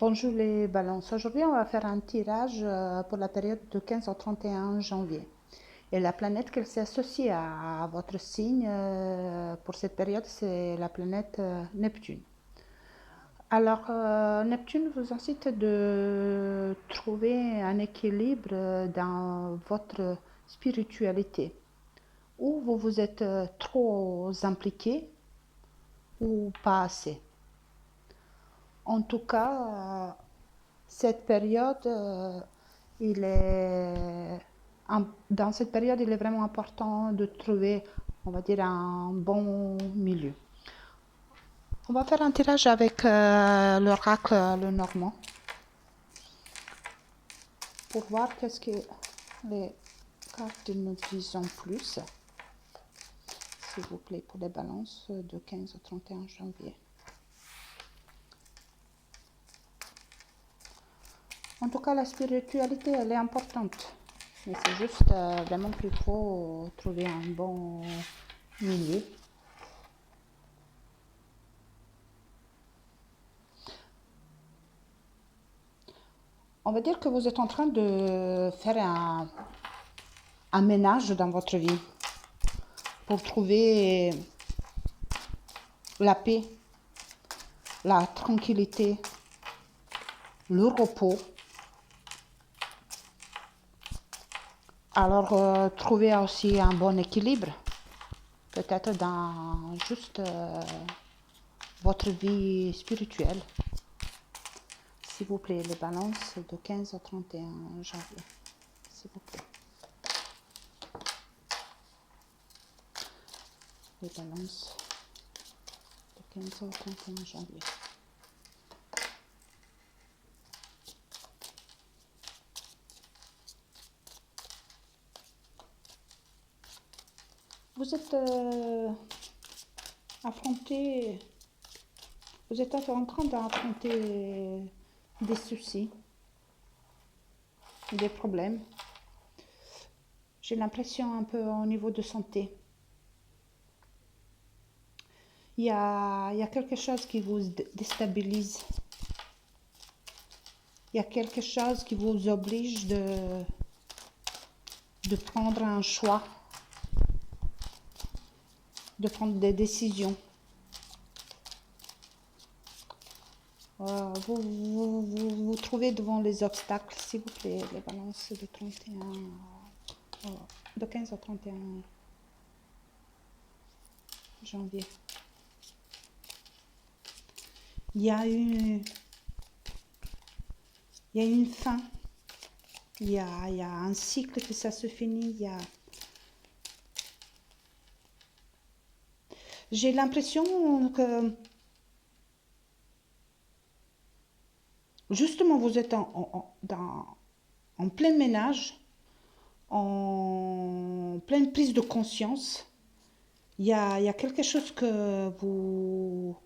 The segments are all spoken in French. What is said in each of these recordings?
Bonjour les balances. Aujourd'hui, on va faire un tirage pour la période de 15 au 31 janvier. Et la planète qu'elle s'associe à votre signe pour cette période, c'est la planète Neptune. Alors, Neptune vous incite de trouver un équilibre dans votre spiritualité, où vous vous êtes trop impliqué ou pas assez. En tout cas, cette période, dans cette période, il est vraiment important de trouver, on va dire, un bon milieu. On va faire un tirage avec l'oracle Lenormand pour voir qu'est-ce que les cartes nous disent en plus, s'il vous plaît, pour les balances de 15 au 31 janvier. En tout cas, la spiritualité, elle est importante. Mais c'est juste vraiment qu'il faut trouver un bon milieu. On va dire que vous êtes en train de faire un ménage dans votre vie pour trouver la paix, la tranquillité, le repos. Alors, trouver aussi un bon équilibre, peut-être dans juste votre vie spirituelle. S'il vous plaît, les balances de 15 au 31 janvier. S'il vous plaît. Les balances de 15 au 31 janvier. Vous êtes vous êtes en train d'affronter des soucis, des problèmes. J'ai l'impression un peu au niveau de santé. Il y a quelque chose qui vous déstabilise. Il y a quelque chose qui vous oblige de prendre un choix, de prendre des décisions. Vous trouvez devant les obstacles, s'il vous plaît, les balances de 15 au 31 janvier. Il y a une fin, il y a un cycle que ça se finit, j'ai l'impression que justement vous êtes en plein ménage, en pleine prise de conscience. Il y a quelque chose que vous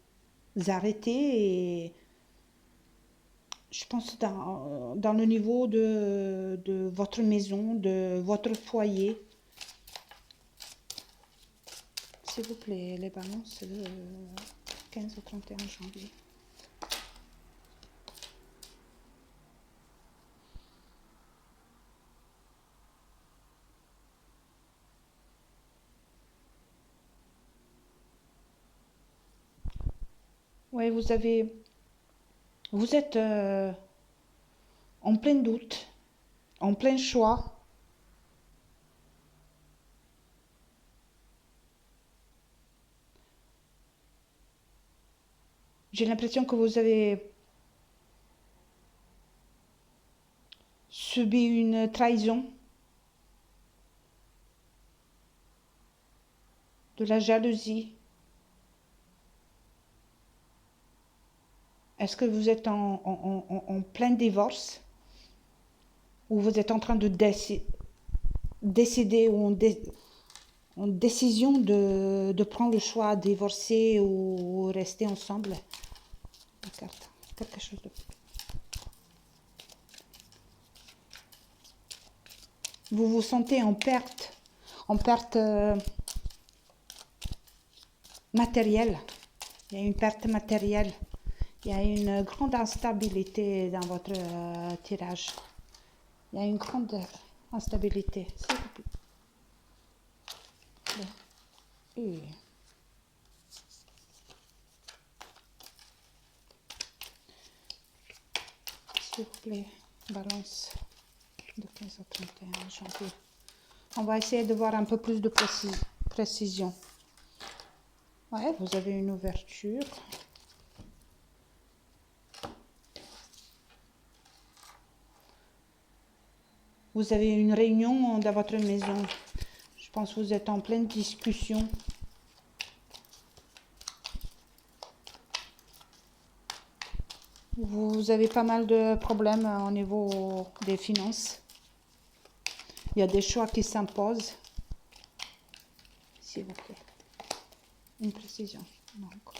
arrêtez, et je pense dans le niveau de votre maison, de votre foyer. S'il vous plaît, les balances de 15 au 31 janvier. Oui, vous êtes en plein doute, en plein choix. J'ai l'impression que vous avez subi une trahison, de la jalousie. Est-ce que vous êtes en plein divorce, ou vous êtes en train de décider ou en décision de prendre le choix de divorcer ou rester ensemble? La carte, quelque chose de... Vous vous sentez en perte matérielle. Il y a une perte matérielle. Il y a une grande instabilité dans votre tirage. Il y a une grande instabilité. S'il vous plaît. Et s'il vous plaît, balance de 15 à 31 janvier. On va essayer de voir un peu plus de précision. Ouais, vous avez une ouverture. Vous avez une réunion dans votre maison. Je pense que vous êtes en pleine discussion. Vous avez pas mal de problèmes au niveau des finances. Il y a des choix qui s'imposent. S'il vous plaît. Une précision. Non, encore.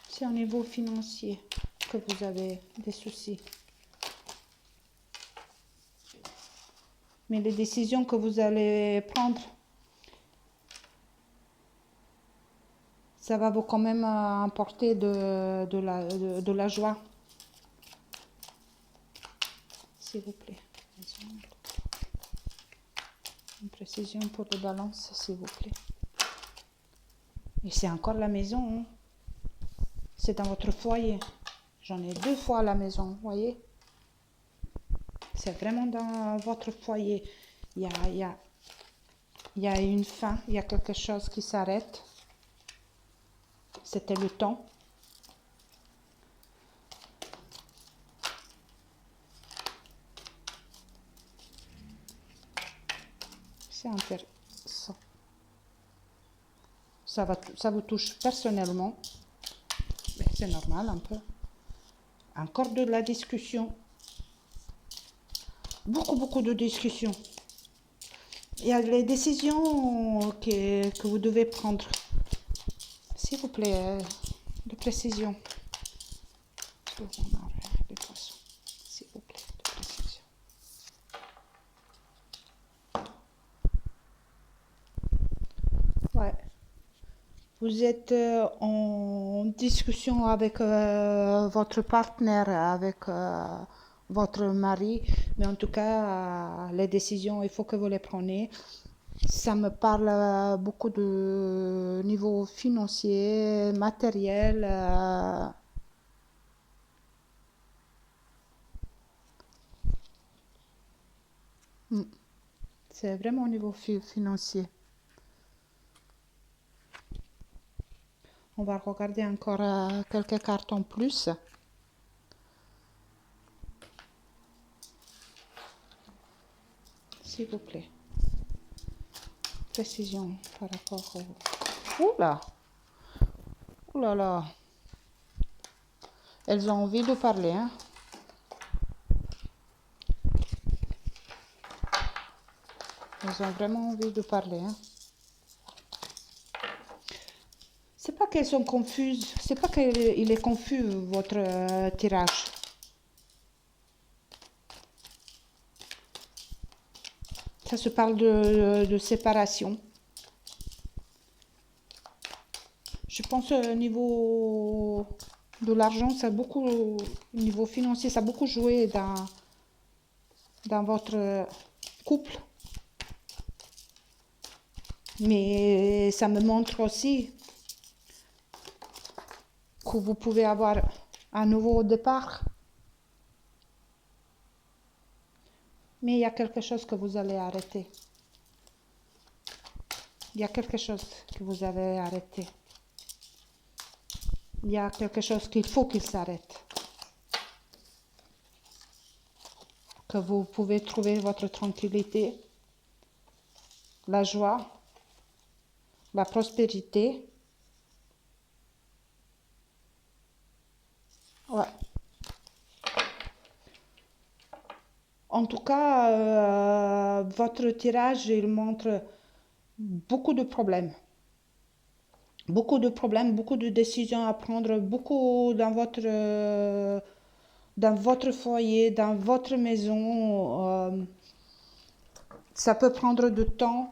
C'est au niveau financier que vous avez des soucis. Mais les décisions que vous allez prendre, ça va vous quand même apporter de la joie. S'il vous plaît. Une précision pour les balances, s'il vous plaît. Et c'est encore la maison. Hein. C'est dans votre foyer. J'en ai 2 fois à la maison, vous voyez. C'est vraiment dans votre foyer. Il y a une fin, il y a quelque chose qui s'arrête. C'était le temps. C'est intéressant. Ça vous touche personnellement. C'est normal un peu. Encore de la discussion. Beaucoup de discussions. Il y a les décisions que vous devez prendre. S'il vous plaît, de précision. S'il vous plaît, de précision. Ouais. Vous êtes en discussion avec votre partenaire, avec votre mari, mais en tout cas, les décisions, il faut que vous les preniez. Ça me parle beaucoup de niveau financier, matériel. C'est vraiment au niveau financier. On va regarder encore quelques cartes en plus. S'il vous plaît. Précision par rapport au... Oula! Oula là! Elles ont envie de parler, hein? Elles ont vraiment envie de parler, hein? C'est pas qu'elles sont confuses, c'est pas qu'il est confus votre tirage. Ça se parle de séparation. Je pense au niveau de l'argent, ça a beaucoup, au niveau financier, ça a beaucoup joué dans votre couple. Mais ça me montre aussi que vous pouvez avoir un nouveau départ. Mais il y a quelque chose que vous allez arrêter. Il y a quelque chose que vous avez arrêté. Il y a quelque chose qu'il faut qu'il s'arrête. Que vous pouvez trouver votre tranquillité, la joie, la prospérité. Ouais. En tout cas, votre tirage, il montre beaucoup de problèmes. Beaucoup de décisions à prendre, beaucoup dans votre foyer, dans votre maison. Ça peut prendre du temps,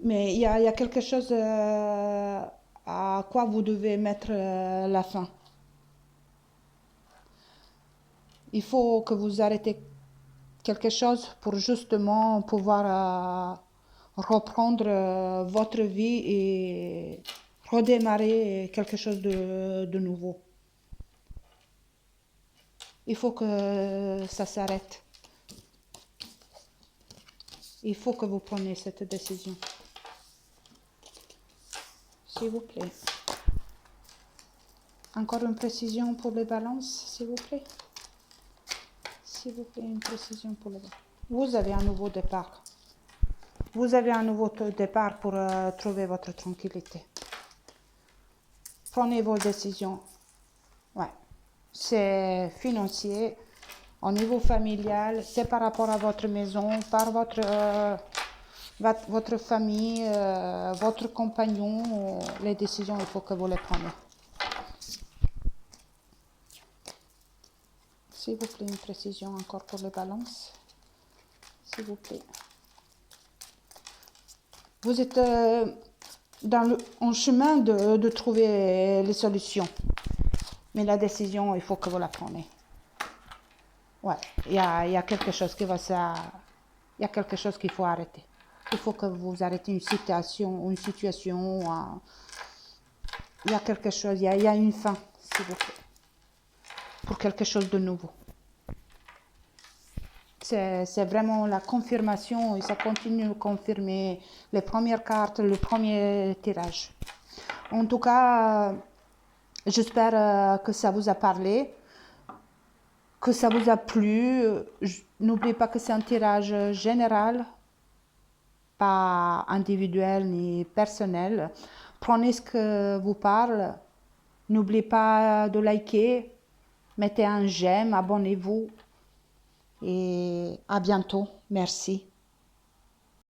mais il y a quelque chose à quoi vous devez mettre la fin. Il faut que vous arrêtez quelque chose pour justement pouvoir reprendre votre vie et redémarrer quelque chose de nouveau. Il faut que ça s'arrête. Il faut que vous preniez cette décision. S'il vous plaît. Encore une précision pour les balances, s'il vous plaît. S'il vous plaît, une précision pour les balances. Vous avez un nouveau départ. Vous avez un nouveau départ pour trouver votre tranquillité. Prenez vos décisions. Ouais. C'est financier, au niveau familial, c'est par rapport à votre maison, par votre famille, votre compagnon. Les décisions, il faut que vous les preniez. S'il vous plaît, une précision encore pour les balances. S'il vous plaît. Vous êtes en chemin de trouver les solutions. Mais la décision, il faut que vous la preniez. Ouais, il y a quelque chose qui va il y a quelque chose qu'il faut arrêter. Il faut que vous arrêtez une situation. Il y a quelque chose, il y a une fin, s'il vous plaît. Pour quelque chose de nouveau. C'est vraiment la confirmation et ça continue de confirmer les premières cartes, le premier tirage. En tout cas, j'espère que ça vous a parlé, que ça vous a plu. N'oubliez pas que c'est un tirage général, pas individuel ni personnel. Prenez ce que vous parle. N'oubliez pas de liker, mettez un j'aime, abonnez-vous et à bientôt. Merci.